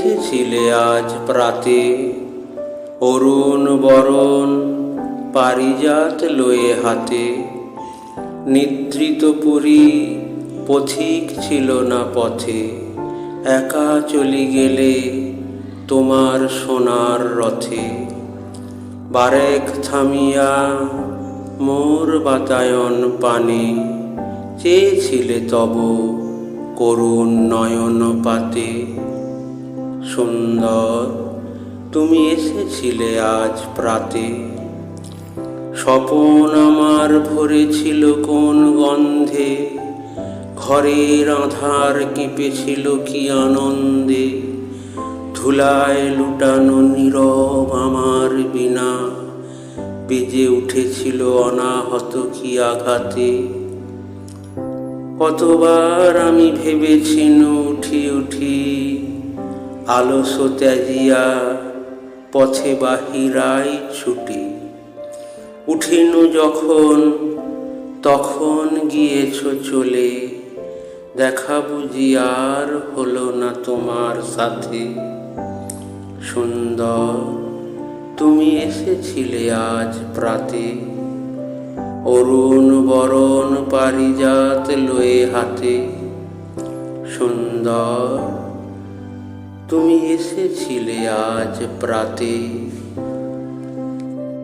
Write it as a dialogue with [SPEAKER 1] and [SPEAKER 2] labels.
[SPEAKER 1] এসেছিলে আজ প্রাতে, অরুণ বরণ পারিজাত লয়ে হাতে। নিদ্রিত পুরী পথিক ছিল না পথে, একা চলি গেলে তোমার সোনার রথে। বারেক থামিয়া মোর বাতায়ন পানে, চেয়েছিলে তব করুণ নয়ন পাতে। সুন্দর তুমি এসেছিলে আজ প্রাতে, স্বপন আমার ভরেছিল কোন গন্ধে। ঘরের আঁধার কেঁপেছিল কি আনন্দে, ধুলায় লুটানো নীরব আমার বিনা। বেজে উঠেছিল অনাহত কি আঘাতে। কতবার আমি ভেবেছিনু উঠি উঠি, আলস ত্যাজিয়া পথে বাহিরাই ছুটি। উঠিনু যখন তখন গিয়েছ চলে, দেখা বুঝি আর হলো না তোমার সাথে। সুন্দর তুমি এসেছিলে আজ প্রাতে, অরুণ বরণ পারিজাত লয়ে হাতে। সুন্দর তুমি এসেছিলে আজ প্রাতে।